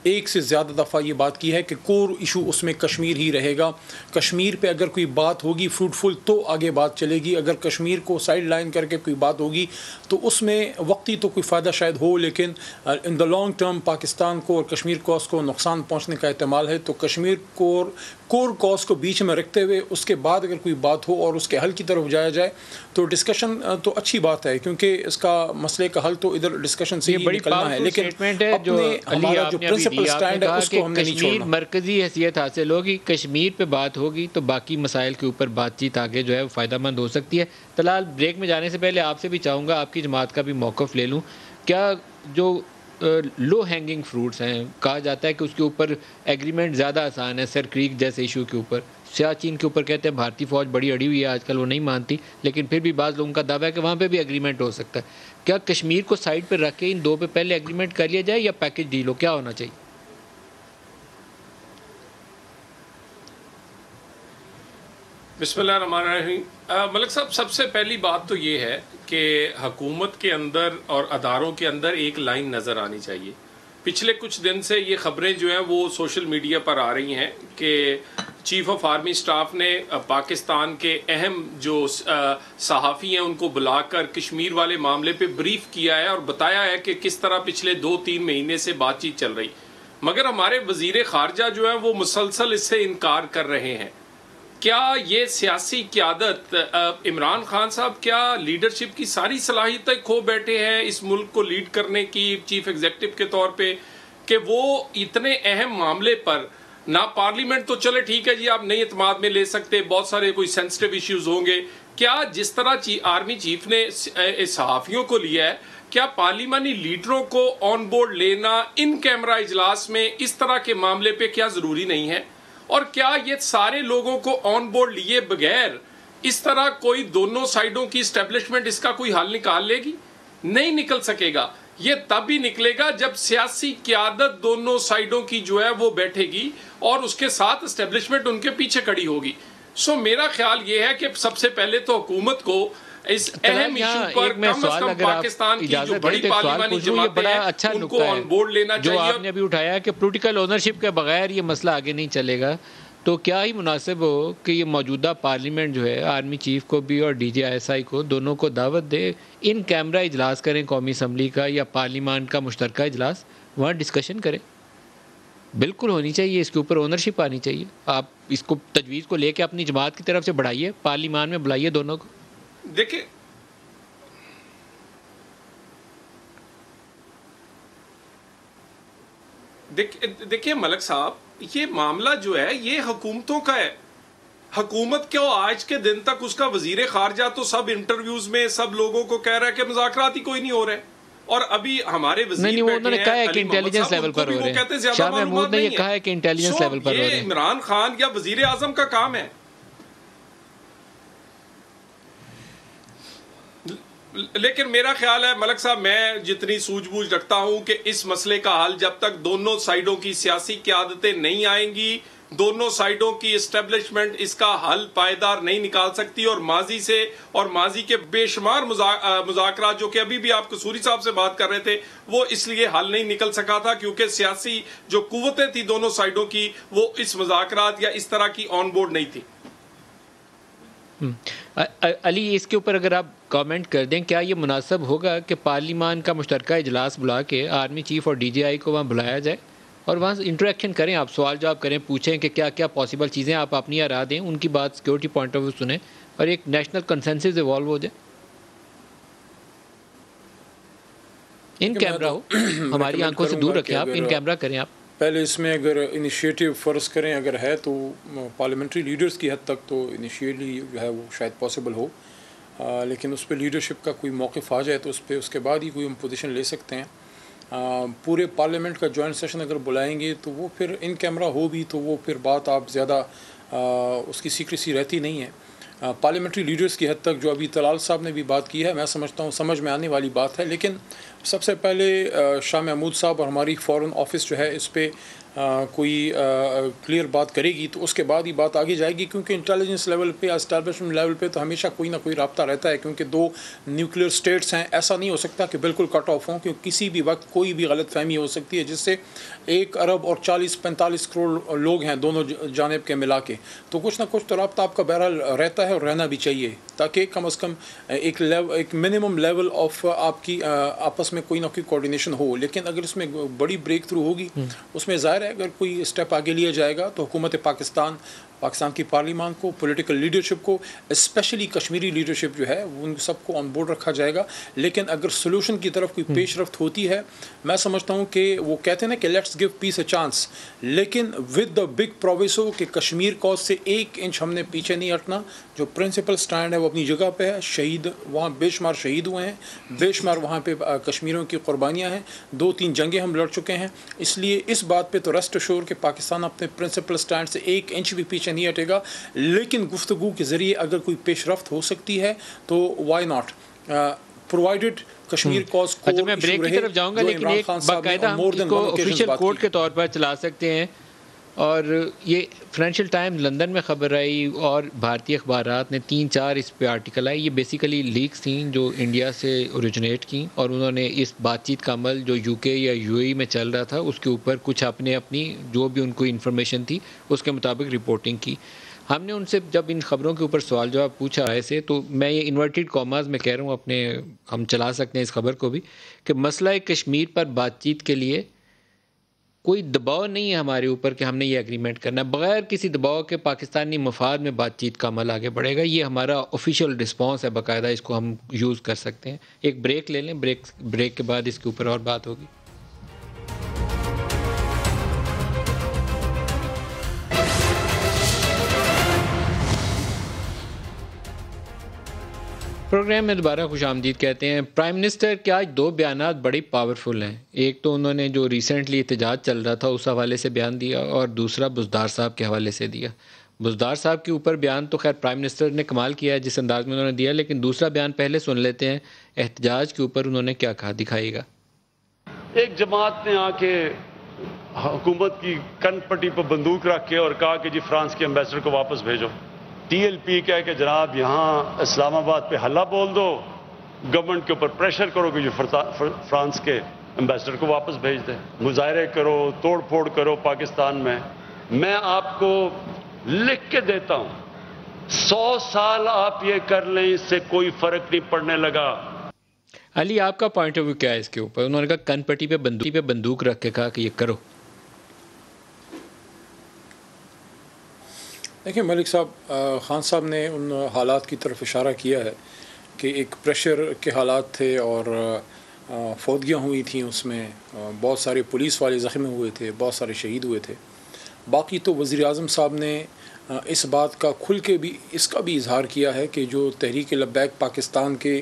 एक से ज़्यादा दफ़ा ये बात की है कि कोर इशू उसमें कश्मीर ही रहेगा। कश्मीर पे अगर कोई बात होगी फ्रूटफुल तो आगे बात चलेगी, अगर कश्मीर को साइड लाइन करके कोई बात होगी तो उसमें वक्ती तो कोई फ़ायदा शायद हो, लेकिन in the long term Pakistan को और कश्मीर कॉज को नुकसान पहुँचने का एहतमाल है। तो कश्मीर कोर कॉज को बीच में रखते हुए उसके बाद अगर कोई बात हो और उसके हल की तरफ जाया जाए तो डिस्कशन तो अच्छी बात है, क्योंकि इसका मसले का हल तो इधर डिस्कशन से ही निकलना है। लेकिन हमारा जो प्रिंसिपल स्टैंड है उसको हमने नहीं छोड़ना। मरकजी हैसियत हासिल होगी, कश्मीर पे बात होगी तो बाकी मसाइल के ऊपर बातचीत आगे जो है वो फ़ायदेमंद हो सकती है। तलाल, ब्रेक में जाने से पहले आपसे भी चाहूँगा आपकी जमात का भी मौक़िफ़ ले लूँ। क्या जो लो हैंगिंग फ्रूट्स हैं, कहा जाता है कि उसके ऊपर एग्रीमेंट ज़्यादा आसान है, सर क्रीक जैसे इशू के ऊपर, सियाचिन के ऊपर कहते हैं भारतीय फ़ौज बड़ी अड़ी हुई है आजकल, वो नहीं मानती, लेकिन फिर भी बाज़ लोगों का दावा है कि वहाँ पे भी एग्रीमेंट हो सकता है। क्या कश्मीर को साइड पर रख के इन दो पे पहले एग्रीमेंट कर लिया जाए या पैकेज डील हो, क्या होना चाहिए? बिस्मिल्लाहिर्रहमानिर्रहीम। मलिक साहब, सबसे पहली बात तो ये है कि हुकूमत के अंदर और अदारों के अंदर एक लाइन नज़र आनी चाहिए। पिछले कुछ दिन से ये ख़बरें जो हैं वो सोशल मीडिया पर आ रही हैं कि चीफ़ ऑफ आर्मी स्टाफ ने पाकिस्तान के अहम जो सहाफ़ी हैं उनको बुलाकर कश्मीर वाले मामले पे ब्रीफ़ किया है और बताया है कि किस तरह पिछले 2-3 महीने से बातचीत चल रही, मगर हमारे वज़ीर ख़ारजा जो हैं वो मुसलसल इससे इनकार कर रहे हैं। क्या ये सियासी क़यादत, इमरान खान साहब क्या लीडरशिप की सारी सलाहियतें खो बैठे हैं इस मुल्क को लीड करने की चीफ एग्जेक्टिव के तौर पे, कि वो इतने अहम मामले पर ना पार्लियामेंट तो चले ठीक है जी आप नहीं इत्मीनान में ले सकते, बहुत सारे कोई सेंसिटिव इश्यूज होंगे, क्या जिस तरह आर्मी चीफ ने सहाफ़ियों को लिया है, क्या पार्लिमानी लीडरों को ऑन बोर्ड लेना इन कैमरा इजलास में इस तरह के मामले पे क्या ज़रूरी नहीं है? और क्या ये सारे लोगों को ऑन बोर्ड लिए बगैर इस तरह कोई दोनों साइडों की स्टैब्लिशमेंट इसका कोई हल निकाल लेगी? नहीं निकल सकेगा। ये तब भी निकलेगा जब सियासी क़यादत दोनों साइडों की जो है वो बैठेगी और उसके साथ स्टैब्लिशमेंट उनके पीछे खड़ी होगी। सो मेरा ख्याल ये है कि सबसे पहले तो हुकूमत को इस अहम इशू पर कम से कम पाकिस्तान की जो बड़ी पार्लिमानी जमातें हैं उनको ऑन बोर्ड लेना चाहिए। जो आपने अभी उठाया कि पॉलिटिकल ओनरशिप के बगैर ये मसला आगे नहीं चलेगा, तो क्या ही मुनासिब हो कि ये मौजूदा पार्लियामेंट जो है आर्मी चीफ को भी और DGISI को दोनों को दावत दे, इन कैमरा इजलास करें कौमी असम्बली का या पार्लियामान का मुश्तरका इजलास, वहाँ डिस्कशन करें। बिल्कुल होनी चाहिए, इसके ऊपर ओनरशिप आनी चाहिए। आप इसको तजवीज़ को लेके अपनी जमात की तरफ से बढ़ाइए, पार्लियामान में बुलाइए दोनों को। देखिए मलिक साहब, ये मामला जो है ये हुकूमतों का है। हुकूमत क्यों आज के दिन तक उसका वजीर खारजा तो सब इंटरव्यूज में सब लोगों को कह रहा है कि मुज़ाकरात ही कोई नहीं हो रहे, और अभी हमारे वजीर उन्होंने कहा है कि इंटेलिजेंस लेवल पर हो रहे हैं। शाह महमूद ने ये कहा है कि इंटेलिजेंस लेवल पर हो रहे हैं। इमरान खान या वजीर आजम का काम है। लेकिन मेरा ख्याल है मलिक साहब, मैं जितनी सूझबूझ रखता हूं कि इस मसले का हल जब तक दोनों साइडों की सियासी क़यादतें नहीं आएंगी, दोनों साइडों की इस्टेब्लिशमेंट इसका हल पायदार नहीं निकाल सकती। और माजी से और माजी के बेशुमार मुज़ाकरात जो कि अभी भी आप कसूरी साहब से बात कर रहे थे, वो इसलिए हल नहीं निकल सका था क्योंकि सियासी जो कुव्वतें थी दोनों साइडों की वो इस मुज़ाकरात या इस तरह की ऑन बोर्ड नहीं थी। अली, इसके ऊपर अगर आप कमेंट कर दें, क्या ये मुनासिब होगा कि पार्लियामान का मुश्तरका इजलास बुला के आर्मी चीफ और DGI को वहाँ बुलाया जाए और वहाँ इंटरेक्शन करें, आप सवाल जवाब करें, पूछें कि क्या क्या पॉसिबल चीज़ें, आप अपनी राय दें, उनकी बात सिक्योरिटी पॉइंट ऑफ व्यू सुने और एक नेशनल कंसेंसस इवॉल्व हो जाए, इन कैमरा हो, हमारी आंखों से दूर रखें, आप इन कैमरा करें। आप पहले इसमें अगर इनिशिएटिव फ़र्ज़ करें अगर है तो पार्लियामेंट्री लीडर्स की हद तक तो इनिशियली जो है वो शायद पॉसिबल हो, लेकिन उस पर लीडरशिप का कोई मौक़िफ़ आ जाए तो उस पर उसके बाद ही कोई हम पोजीशन ले सकते हैं। पूरे पार्लियामेंट का जॉइंट सेशन अगर बुलाएंगे तो वो फिर इन कैमरा हो भी तो वो फिर बात आप ज़्यादा उसकी सीक्रेसी रहती नहीं है। पार्लियामेंट्री लीडर्स की हद तक जो अभी तलाल साहब ने भी बात की है, मैं समझता हूँ समझ में आने वाली बात है। लेकिन सबसे पहले शाह महमूद साहब और हमारी फ़ॉरेन ऑफिस जो है इस पर कोई क्लियर बात करेगी तो उसके बाद ही बात आगे जाएगी, क्योंकि इंटेलिजेंस लेवल पे, एस्टैब्लिशमेंट लेवल पे तो हमेशा कोई ना कोई राब्ता रहता है, क्योंकि दो न्यूक्लियर स्टेट्स हैं। ऐसा नहीं हो सकता कि बिल्कुल कट ऑफ हों, क्योंकि किसी भी वक्त कोई भी गलत फहमी हो सकती है, जिससे 1 अरब और 40-45 करोड़ लोग हैं दोनों जानिब के मिला के, तो कुछ ना कुछ तो राब्ता आपका बहरहाल रहता है और रहना भी चाहिए, ताकि कम से कम एक मिनिमम लेवल ऑफ आपकी आपस में कोई ना कोई कोऑर्डिनेशन हो। लेकिन अगर इसमें बड़ी ब्रेक थ्रू होगी, उसमें ज़ाहिर है अगर कोई स्टेप आगे लिया जाएगा तो हुकूमत पाकिस्तान की पार्लियामान को, पॉलिटिकल लीडरशिप को, स्पेशली कश्मीरी लीडरशिप जो है उन सबको ऑन बोर्ड रखा जाएगा। लेकिन अगर सोल्यूशन की तरफ कोई पेशरफ्त होती है, मैं समझता हूँ कि वो कहते हैं ना कि let's give piece a chance, लेकिन विद द बिग प्रोविसो कि कश्मीर कॉज से 1 इंच हमने पीछे नहीं हटना। जो प्रिंसिपल स्टैंड है वो अपनी जगह पे है। शहीद वहाँ बेशुमार शहीद हुए हैं, बेशुमार वहाँ पे कश्मीरियों की कुर्बानियाँ हैं, 2-3 जंगें हम लड़ चुके हैं। इसलिए इस बात पे तो रेस्ट अश्योर कि पाकिस्तान अपने प्रिंसिपल स्टैंड से 1 इंच भी पीछे नहीं हटेगा। लेकिन गुफ्तगू के ज़रिए अगर कोई पेशरफ्त हो सकती है तो why not, provided Kashmir cause को। अच्छा, मैं ब्रेक की तरफ जाऊंगा, लेकिन एक बाकायदा हम इसको ऑफिशियल कोर्ट के तौर पर चला सकते हैं। और ये फाइनेंशियल टाइम्स लंदन में खबर आई और भारतीय अखबारात ने 3-4 इस पे आर्टिकल आए। ये बेसिकली लीक्स थी जो इंडिया से ओरिजिनेट की, और उन्होंने इस बातचीत का अमल जो यूके या यूएई में चल रहा था उसके ऊपर कुछ अपनी जो भी उनको इन्फॉर्मेशन थी उसके मुताबिक रिपोर्टिंग की। हमने उनसे जब इन खबरों के ऊपर सवाल जवाब पूछा ऐसे, तो मैं ये इन्वर्टेड कॉमास में कह रहा हूँ, हम चला सकते हैं इस खबर को भी, कि मसला कश्मीर पर बातचीत के लिए कोई दबाव नहीं है हमारे ऊपर कि हमने ये एग्रीमेंट करना है। बगैर किसी दबाव के पाकिस्तानी मफाद में बातचीत का अमल आगे बढ़ेगा। ये हमारा ऑफिशियल रिस्पांस है, बाकायदा इसको हम यूज़ कर सकते हैं। एक ब्रेक ले लें, ब्रेक के बाद इसके ऊपर और बात होगी। प्रोग्राम में दोबारा खुशामदीद कहते हैं। प्राइम मिनिस्टर के आज 2 बयानात बड़ी पावरफुल हैं। एक तो उन्होंने जो रिसेंटली एहतजाज चल रहा था उस हवाले से बयान दिया, और दूसरा बुज़दार साहब के हवाले से दिया। बुज़दार साहब के ऊपर बयान तो खैर प्राइम मिनिस्टर ने कमाल किया है जिस अंदाज में उन्होंने दिया, लेकिन दूसरा बयान पहले सुन लेते हैं। एहतजाज के ऊपर उन्होंने क्या कहा, दिखाइएगा। एक जमात ने आके हुकूमत की कनपट्टी पर बंदूक रख के और कहा कि जी फ्रांस के एम्बेसडर को वापस भेजो। TLP कह के जनाब यहाँ इस्लामाबाद पे हल्ला बोल दो, गवर्नमेंट के ऊपर प्रेशर करो कि जो फ्रांस के एम्बेसडर को वापस भेज दे, मुजाहरे करो, तोड़ फोड़ करो पाकिस्तान में। मैं आपको लिख के देता हूँ, 100 साल आप ये कर लें, इससे कोई फर्क नहीं पड़ने लगा। अली, आपका पॉइंट ऑफ व्यू क्या है इसके ऊपर? उन्होंने कहा कनपट्टी पे बंदूक रख के कहा कि ये करो। देखिए मलिक साहब, ख़ान साहब ने उन हालात की तरफ इशारा किया है कि एक प्रेशर के हालात थे और फौतगियाँ हुई थी, उसमें बहुत सारे पुलिस वाले ज़ख्मी हुए थे, बहुत सारे शहीद हुए थे। बाकी तो वज़ीर आज़म साहब ने इस बात का खुल के भी इसका भी इजहार किया है कि जो तहरीक लब्बैक पाकिस्तान के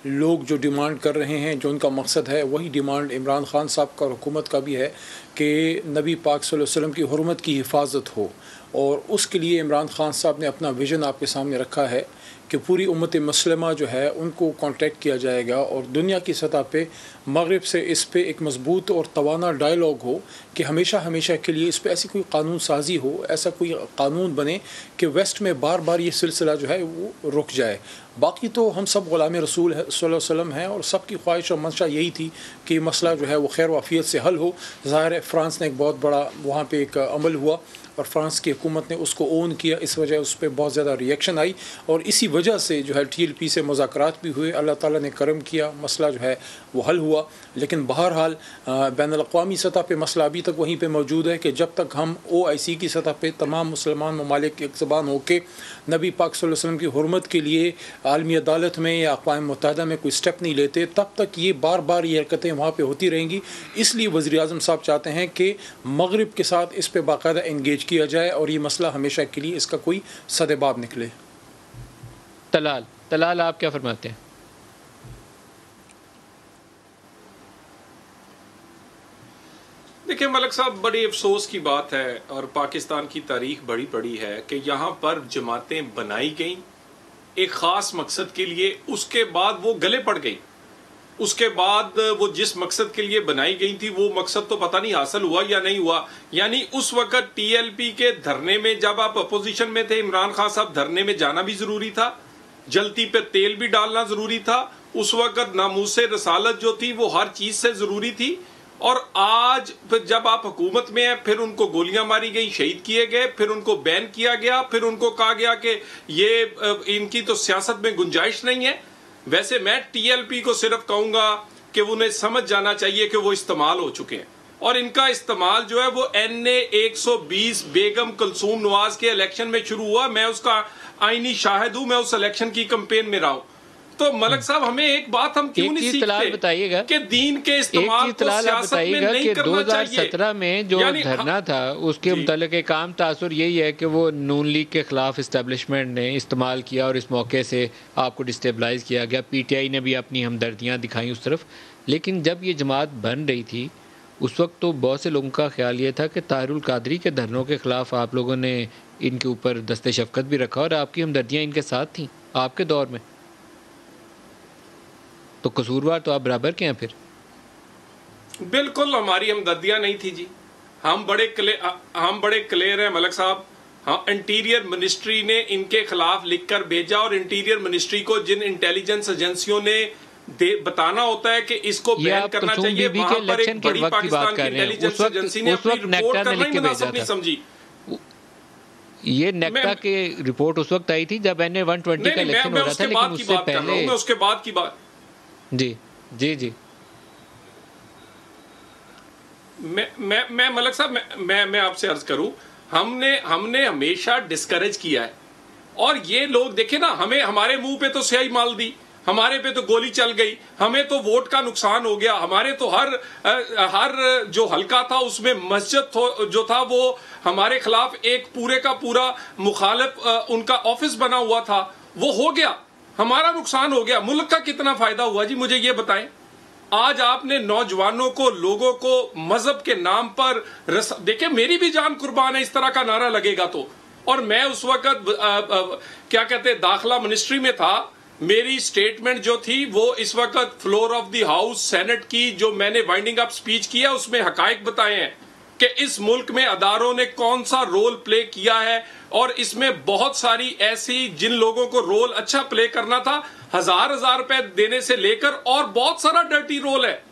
लोग जो डिमांड कर रहे हैं, जो उनका मकसद है, वही डिमांड इमरान ख़ान साहब का और हुकूमत का भी है कि नबी पाक सल्लल्लाहु अलैहि वसल्लम की हुर्मत की हिफाजत हो। और उसके लिए इमरान ख़ान साहब ने अपना विज़न आपके सामने रखा है कि पूरी उम्मत मुस्लिमा जो है उनको कॉन्टेक्ट किया जाएगा और दुनिया की सतह पे मगरिब से इस पे एक मजबूत और तवाना डायलॉग हो कि हमेशा हमेशा के लिए इस पे ऐसी कोई कानून साजी हो, ऐसा कोई कानून बने कि वेस्ट में बार बार ये सिलसिला जो है वो रुक जाए। बाकी तो हम सब ग़ुलाम रसूल सल्लल्लाहु अलैहि वसल्लम हैं और सबकी ख्वाहिश और मंशा यही थी कि मसला जो है वो खैर वाफियत से हल हो। ज़ाहिर है फ्रांस ने एक बहुत बड़ा वहाँ पे एक अमल हुआ और फ्रांस की हुकूमत ने उसको ओन किया, इस वजह उस पर बहुत ज़्यादा रिएक्शन आई और इसी वजह से जो है TLP से मुज़ाकरात भी हुए, अल्लाह ताला ने करम किया, मसला जो है वो हल हुआ। लेकिन बहरहाल बैनुल-अक़वामी सतह पे मसला अभी तक वहीं पे मौजूद है कि जब तक हम OIC की सतह पे तमाम मुसलमान ममालिक एक ज़बान होकर नबी पाक सल्लल्लाहु अलैहि वसल्लम की हुर्मत के लिए आलमी अदालत में या अक़वाम मुत्तहिदा में कोई स्टेप नहीं लेते, तब तक ये बार बार ये हरकतें वहाँ पर होती रहेंगी। इसलिए वज़ीर आज़म साहब चाहते हैं कि मगरिब के साथ इस पर बाकायदा इंगेज किया जाए और ये मसला हमेशा के लिए इसका कोई सदेबाब निकले। तलाल आप क्या फरमाते हैं? देखिए मलिक साहब, बड़ी अफसोस की बात है और पाकिस्तान की तारीख बड़ी बड़ी है कि यहाँ पर जमातें बनाई गई एक ख़ास मकसद के लिए, उसके बाद वो गले पड़ गई। उसके बाद वो जिस मकसद के लिए बनाई गई थी वो मकसद तो पता नहीं हासिल हुआ या नहीं हुआ। यानी उस वक्त टीएलपी के धरने में जब आप अपोजिशन में थे, इमरान खान साहब धरने में जाना भी जरूरी था, जलती पे तेल भी डालना जरूरी था। उस वक्त नामूसे रसालत जो थी वो हर चीज से जरूरी थी। और आज जब आप हुकूमत में हैं, फिर उनको गोलियां मारी गई, शहीद किए गए, फिर उनको बैन किया गया, फिर उनको कहा गया कि ये इनकी तो सियासत में गुंजाइश नहीं है। वैसे मैं टीएलपी को सिर्फ कहूंगा कि उन्हें समझ जाना चाहिए कि वो इस्तेमाल हो चुके हैं और इनका इस्तेमाल जो है वो NA 120 बेगम कुलसूम नवाज के इलेक्शन में शुरू हुआ। मैं उसका आईनी शाहिद हूं, मैं उस इलेक्शन की कैंपेन में रहा हूं। तो मलक साहब हमें एक बात हम क्यों नहीं सीखते बताइएगा कि दीन के इस्तेमाल को सियासत में नहीं करना चाहिए। 2017 में जो धरना था उसके मुतालिक एक आम तासुर यही है कि वो नून लीग के खिलाफ इस्टेब्लिशमेंट ने इस्तेमाल किया और इस मौके से आपको डिस्टेबलाइज किया गया। PTI ने भी अपनी हमदर्दियाँ दिखाई उस तरफ। लेकिन जब ये जमात बन रही थी उस वक्त तो बहुत से लोगों का ख्याल ये था कि ताहिरुल कादरी के धरनों के खिलाफ आप लोगों ने इनके ऊपर दस्ते शफकत भी रखा और आपकी हमदर्दियाँ इनके साथ थीं आपके दौर में। तो कसूरवार तो आप बराबर के हैं फिर। बिल्कुल हमारी हमदर्दियां नहीं थी जी। हम बड़े क्लियर हैं मलक साहब। हाँ, इंटीरियर मिनिस्ट्री ने इनके खिलाफ लिखकर भेजा और इंटीरियर मिनिस्ट्री को जिन इंटेलिजेंस एजेंसियों ने बताना होता है कि इसको बैन करना चाहिए, वहां पर एक बड़ी पाकिस्तान की इंटेलिजेंस एजेंसी ने अपनी रिपोर्ट करना ही मुनासिब नहीं समझी। ये नेक्टा की रिपोर्ट उस वक्त आई थी जब NA 120 का इलेक्शन हो रहा था, लेकिन उससे पहले मैं उसके बाद की बात जी जी जी मैं मलक साहब मैं आपसे अर्ज करूं, हमने हमेशा डिस्करेज किया है। और ये लोग देखे ना, हमें हमारे मुंह पे तो स्याही माल दी, हमारे पे तो गोली चल गई, हमें तो वोट का नुकसान हो गया, हमारे तो हर जो हलका था उसमें मस्जिद जो था वो हमारे खिलाफ एक पूरे का पूरा मुखालिफ उनका ऑफिस बना हुआ था, वो हो गया, हमारा नुकसान हो गया। मुल्क का कितना फायदा हुआ जी, मुझे ये बताएं। आज आपने नौजवानों को, लोगों को मजहब के नाम पर देखिए, मेरी भी जान कुर्बान है इस तरह का नारा लगेगा तो। और मैं उस वक्त क्या कहते हैं दाखिला मिनिस्ट्री में था। मेरी स्टेटमेंट जो थी वो इस वक्त floor of the house senate की जो मैंने वाइंडिंग अप स्पीच किया उसमें हकायक बताए हैं कि इस मुल्क में अदारों ने कौन सा रोल प्ले किया है। और इसमें बहुत सारी ऐसी जिन लोगों को रोल अच्छा प्ले करना था, हजार रुपए देने से लेकर और बहुत सारा डर्टी रोल है।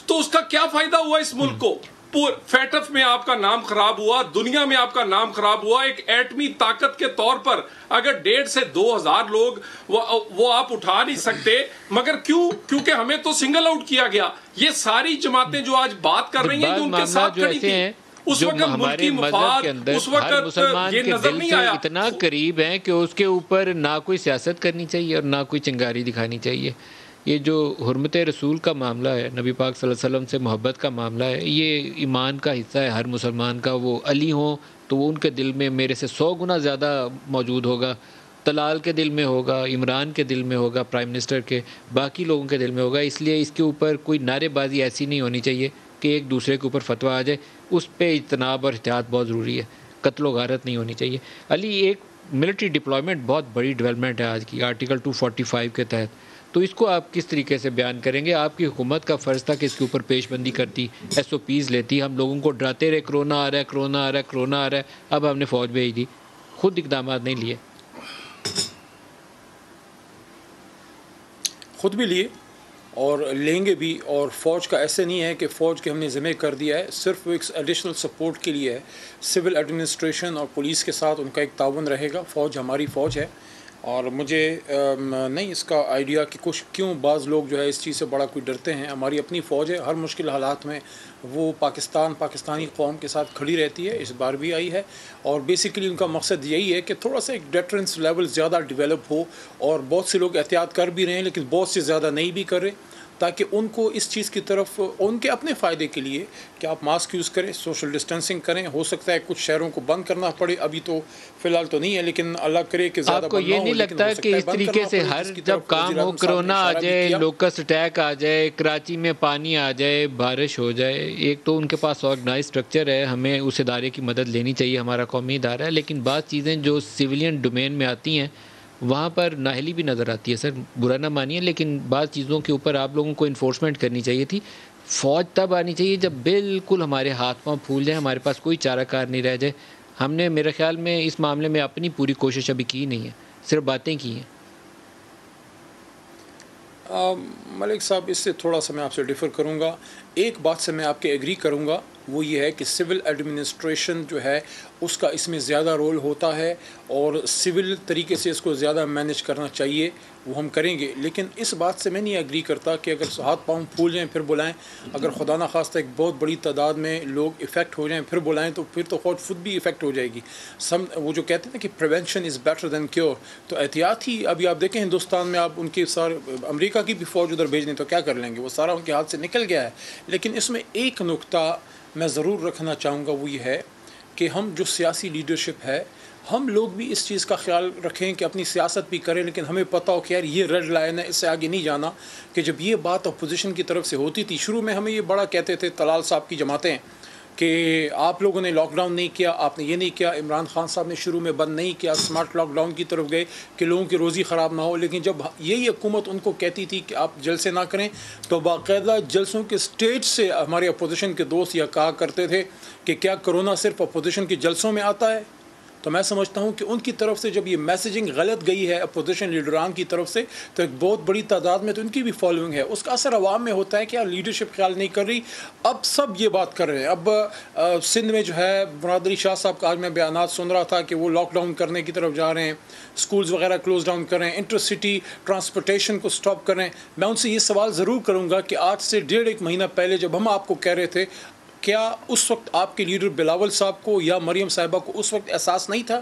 तो उसका क्या फायदा हुआ इस मुल्क को? फैटफ में आपका नाम खराब हुआ, दुनिया में आपका नाम खराब हुआ। एक एटमी ताकत के तौर पर अगर 1,500 से 2,000 लोग वो आप उठा नहीं सकते, मगर क्यों? क्योंकि हमें तो सिंगल आउट किया गया। ये सारी जमातें जो आज बात कर रही हैं जो उनके साथ खड़ी थी, उस वक्त हमारे मजहब के अंदर हर मुसलमान के दिल से इतना करीब है कि उसके ऊपर ना कोई सियासत करनी चाहिए और ना कोई चिंगारी दिखानी चाहिए। ये जो हुर्मत रसूल का मामला है, नबी पाक सल्लल्लाहु अलैहि वसल्लम से मोहब्बत का मामला है, ये ईमान का हिस्सा है हर मुसलमान का। वो अली हो तो वो उनके दिल में मेरे से 100 गुना ज़्यादा मौजूद होगा, तलाल के दिल में होगा, इमरान के दिल में होगा, प्राइम मिनिस्टर के, बाकी लोगों के दिल में होगा। इसलिए इसके ऊपर कोई नारेबाजी ऐसी नहीं होनी चाहिए कि एक दूसरे के ऊपर फतवा आ जाए। उस पर इज्तनाब और एहतियात बहुत ज़रूरी है, कत्ल व गारत नहीं होनी चाहिए। अली, एक मिलिट्री डिप्लॉयमेंट बहुत बड़ी डेवलपमेंट है आज की आर्टिकल 245 के तहत। तो इसको आप किस तरीके से बयान करेंगे? आपकी हुकूमत का फ़र्ज़ था कि इसके ऊपर पेशबंदी करती, SOPs लेती, हम लोगों को डराते रहे कोरोना आ रहा है, कोरोना आ रहा है, कोरोना आ रहा है। अब हमने फ़ौज भेज दी, खुद इकदाम नहीं लिए। ख़ुद भी लिए और लेंगे भी। और फ़ौज का ऐसे नहीं है कि फ़ौज के हमने ज़िम्मे कर दिया है, सिर्फ वो एक एडिशनल सपोर्ट के लिए है। सिविल एडमिनिस्ट्रेशन और पुलिस के साथ उनका एक ताउन रहेगा। फ़ौज हमारी फ़ौज है और मुझे नहीं इसका आइडिया कि कुछ क्यों बाज़ लोग जो है इस चीज़ से बड़ा कोई डरते हैं। हमारी अपनी फ़ौज है, हर मुश्किल हालात में वो पाकिस्तानी कौम के साथ खड़ी रहती है। इस बार भी आई है और बेसिकली उनका मकसद यही है कि थोड़ा सा एक डेटरेंस लेवल ज़्यादा डेवलप हो। और बहुत से लोग एहतियात कर भी रहे हैं लेकिन बहुत से ज़्यादा नहीं भी कर रहे, ताकि उनको इस चीज़ की तरफ उनके अपने फ़ायदे के लिए कि आप मास्क यूज़ करें, सोशल डिस्टेंसिंग करें। हो सकता है कुछ शहरों को बंद करना पड़े, अभी तो फ़िलहाल तो नहीं है, लेकिन अल्लाह करे कि ज़्यादा आपको ये नहीं लगता है कि इस तरीके से हर जब काम हो, कोरोना आ जाए, लोकस्ट अटैक आ जाए, कराची में पानी आ जाए, बारिश हो जाए, एक तो उनके पास ऑर्गेनाइज स्ट्रक्चर है, हमें उस इदारे की मदद लेनी चाहिए, हमारा कौमी इदारा है, लेकिन बात चीज़ें जो सिविलियन डोमेन में आती हैं वहाँ पर नाअहली भी नज़र आती है सर, बुरा ना मानिए, लेकिन बाज़ चीज़ों के ऊपर आप लोगों को इन्फोर्समेंट करनी चाहिए थी। फ़ौज तब आनी चाहिए जब बिल्कुल हमारे हाथ पाँव फूल जाएँ, हमारे पास कोई चाराकार नहीं रह जाए। हमने मेरे ख़्याल में इस मामले में अपनी पूरी कोशिश अभी की नहीं है, सिर्फ़ बातें की हैं। मलिक साहब, इससे थोड़ा सा मैं आपसे डिफ़र करूँगा। एक बात से मैं आपके एग्री करूँगा, वो ये है कि सिविल एडमिनिस्ट्रेशन जो है उसका इसमें ज़्यादा रोल होता है और सिविल तरीके से इसको ज़्यादा मैनेज करना चाहिए, वो हम करेंगे। लेकिन इस बात से मैं नहीं एग्री करता कि अगर हाथ पाँव फूल जाएँ फिर बुलाएं, अगर खुदा न खास्ता एक बहुत बड़ी तादाद में लोग इफ़ेक्ट हो जाएं फिर बुलाएं, तो फिर तो खुद भी इफ़ेक्ट हो जाएगी। वो जो कहते हैं ना कि prevention is better than cure, तो एहतियात ही। अभी आप देखें हिंदुस्तान में, आप उनके सारे अमेरिका की भी फ़ौज उधर भेज दें तो क्या कर लेंगे, वो सारा उनके हाथ से निकल गया है। लेकिन इसमें एक नुक्ता मैं ज़रूर रखना चाहूँगा, वो ये है कि हम जो सियासी लीडरशिप है, हम लोग भी इस चीज़ का ख्याल रखें कि अपनी सियासत भी करें, लेकिन हमें पता हो कि यार ये रेड लाइन है, इससे आगे नहीं जाना। कि जब ये बात अपोजिशन की तरफ से होती थी, शुरू में हमें ये बड़ा कहते थे तलाल साहब की जमातें कि आप लोगों ने लॉकडाउन नहीं किया, आपने ये नहीं किया, इमरान खान साहब ने शुरू में बंद नहीं किया, स्मार्ट लॉकडाउन की तरफ गए कि लोगों की रोज़ी ख़राब ना हो। लेकिन जब यही हुकूमत उनको कहती थी कि आप जलसे ना करें, तो बाकायदा जलसों के स्टेज से हमारे अपोजिशन के दोस्त यह कहा करते थे कि क्या कोरोना सिर्फ अपोजिशन के जलसों में आता है। तो मैं समझता हूँ कि उनकी तरफ से जब ये मैसेजिंग गलत गई है अपोजिशन लीडरान की तरफ से, तो एक बहुत बड़ी तादाद में तो उनकी भी फॉलोइंग है, उसका असर अवाम में होता है कि यार लीडरशिप ख्याल नहीं कर रही। अब सब ये बात कर रहे हैं। अब सिंध में जो है बरादरी शाह साहब का आज मैं बयानात सुन रहा था कि वो लॉकडाउन करने की तरफ जा रहे हैं, स्कूल्स वगैरह क्लोज डाउन कर रहे हैं, इंटरसिटी ट्रांसपोर्टेशन को स्टॉप कर रहे हैं। मैं उनसे ये सवाल ज़रूर करूँगा कि आज से 1.5 महीना पहले जब हम आपको कह रहे थे, क्या उस वक्त आपके लीडर बिलावल साहब को या मरियम साहिबा को उस वक्त एहसास नहीं था?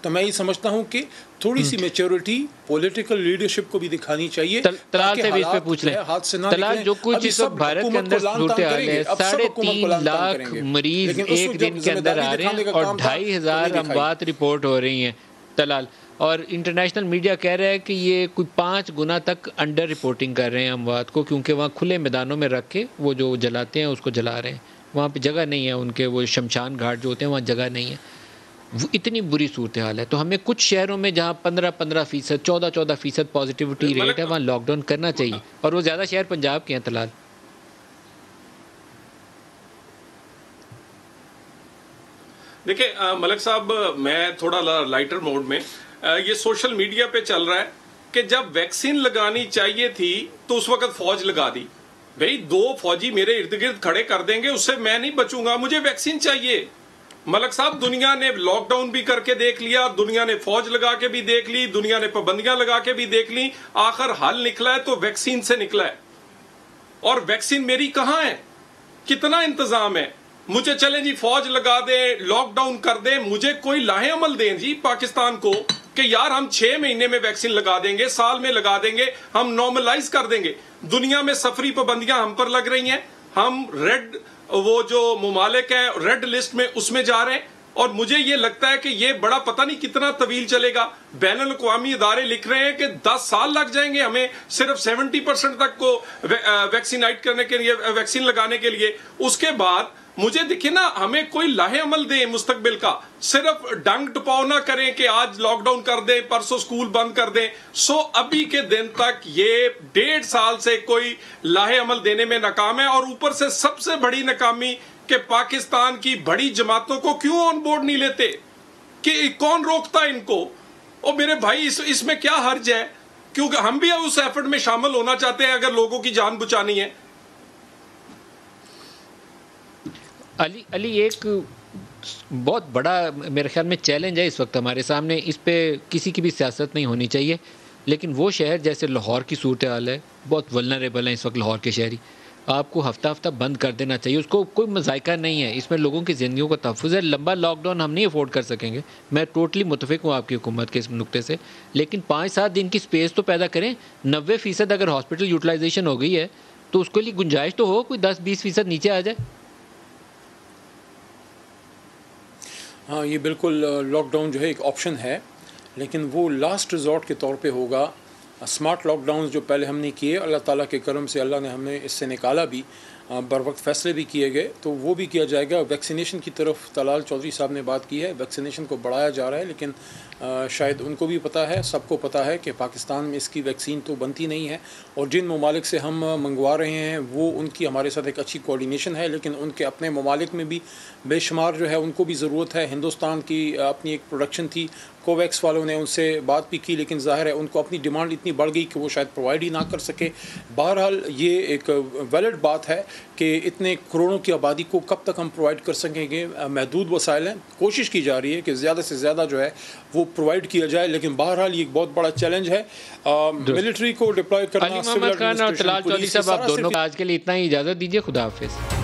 तो मैं ये समझता हूँ कि थोड़ी सी मैच्योरिटी पॉलिटिकल लीडरशिप को भी दिखानी चाहिए। तलाल से भी इस पे पूछ लें, हाथ से ना तलाल जो कुछ इस वक्त भारत के अंदर सूरत हाल है, 3.5 लाख मरीज एक दिन के अंदर आ रहे हैं और 2,500 अमवात रिपोर्ट हो रही हैं तलाल, और इंटरनेशनल मीडिया कह रहा है कि ये कोई 5 गुना तक अंडर रिपोर्टिंग कर रहे हैं अमवात को, क्योंकि वहाँ खुले मैदानों में रख के वो जो जलाते हैं उसको जला रहे हैं, वहाँ पे जगह नहीं है, उनके वो शमशान घाट जो होते हैं वहाँ जगह नहीं है। वो इतनी बुरी सूरत हाल है। तो हमें कुछ शहरों में जहाँ 15% 14% पॉजिटिविटी रेट है वहाँ लॉकडाउन करना चाहिए, और वो ज़्यादा शहर पंजाब के हैं तलाल। देखिए मलिक साहब, मैं थोड़ा लाइटर मोड में, ये सोशल मीडिया पे चल रहा है कि जब वैक्सीन लगानी चाहिए थी तो उस वक्त फौज लगा दी। भाई 2 फौजी मेरे इर्द गिर्द खड़े कर देंगे, उससे मैं नहीं बचूंगा, मुझे वैक्सीन चाहिए। मलिक साहब, दुनिया ने लॉकडाउन भी करके देख लिया, दुनिया ने फौज लगा के भी देख ली, दुनिया ने पाबंदियां लगा के भी देख ली, आखिर हल निकला है तो वैक्सीन से निकला है। और वैक्सीन मेरी कहां है? कितना इंतजाम है? मुझे चले जी फौज लगा दे, लॉकडाउन कर दे, मुझे कोई लाहे अमल दें जी पाकिस्तान को कि यार हम 6 महीने में वैक्सीन लगा देंगे, साल में लगा देंगे, हम नॉर्मलाइज कर देंगे। दुनिया में सफरी पाबंदियां हम पर लग रही हैं, हम रेड, वो जो मुमालिक है रेड लिस्ट में, उसमें जा रहे हैं। और मुझे ये लगता है कि ये बड़ा पता नहीं कितना तवील चलेगा। बैनुल अक़वामी इदारे लिख रहे हैं कि 10 साल लग जाएंगे हमें सिर्फ 70% तक को वैक्सीनाइट करने के लिए, वैक्सीन लगाने के लिए। उसके बाद मुझे दिखे ना, हमें कोई लाहे अमल दे मुस्तकबिल का, सिर्फ डंग टपाव ना करें कि आज लॉकडाउन कर दें, परसों स्कूल बंद कर दें। अभी के दिन तक ये 1.5 साल से कोई लाहे अमल देने में नाकाम है। और ऊपर से सबसे बड़ी नाकामी कि पाकिस्तान की बड़ी जमातों को क्यों ऑन बोर्ड नहीं लेते, कि कौन रोकता है इनको? और मेरे भाई इसमें क्या हर्ज है? क्योंकि हम भी उस एफर्ट में शामिल होना चाहते हैं अगर लोगों की जान बचानी है। अली एक बहुत बड़ा मेरे ख्याल में चैलेंज है इस वक्त हमारे सामने, इस पे किसी की भी सियासत नहीं होनी चाहिए, लेकिन वो शहर जैसे लाहौर की सूरत हाल है, बहुत वल्नरेबल है इस वक्त लाहौर के शहरी। आपको हफ्ता बंद कर देना चाहिए, उसको कोई मज़ायका नहीं है, इसमें लोगों की ज़िंदगियों का तहफ़्फ़ुज़ है। लंबा लॉकडाउन हम नहीं अफोर्ड कर सकेंगे, मैं टोटली मुतफ़िक हूँ आपकी हुकूमत के इस नुक्ते से, लेकिन 5-7 दिन की स्पेस तो पैदा करें। 90% अगर हॉस्पिटल यूटिलाइजेशन हो गई है तो उसके लिए गुंजाइश तो हो, कोई 10-20% नीचे आ जाए। हाँ, ये बिल्कुल लॉकडाउन जो है एक ऑप्शन है, लेकिन वो लास्ट रिजॉर्ट के तौर पे होगा। स्मार्ट लॉकडाउन जो पहले हमने किए, अल्लाह ताला के करम से अल्लाह ने हमें इससे निकाला भी। बर वक्त फ़ैसले भी किए गए, तो वो भी किया जाएगा। वैक्सीनेशन की तरफ तलाल चौधरी साहब ने बात की है, वैक्सीनेशन को बढ़ाया जा रहा है, लेकिन शायद उनको भी पता है, सबको पता है कि पाकिस्तान में इसकी वैक्सीन तो बनती नहीं है, और जिन ममालिक से हम मंगवा रहे हैं वो उनकी हमारे साथ एक अच्छी कोऑर्डिनेशन है, लेकिन उनके अपने ममालिक में भी बेशुमार जो है उनको भी ज़रूरत है। हिंदुस्तान की अपनी एक प्रोडक्शन थी, कोवैक्स वालों ने उनसे बात भी की, लेकिन ज़ाहिर है उनको अपनी डिमांड इतनी बढ़ गई कि वो शायद प्रोवाइड ही ना कर सके। बहरहाल ये एक वैलिड बात है कि इतने करोड़ों की आबादी को कब तक हम प्रोवाइड कर सकेंगे। महदूद वसाइल हैं, कोशिश की जा रही है कि ज़्यादा से ज़्यादा जो है वो प्रोवाइड किया जाए, लेकिन बहरहाल ये एक बहुत बड़ा चैलेंज है। मिलिट्री को डिप्लॉय करना, अली मोहम्मद खान और तलाल चौधरी साहब, आप दोनों आज के लिए इतना ही इजाज़त दीजिए। खुदा हाफिज़।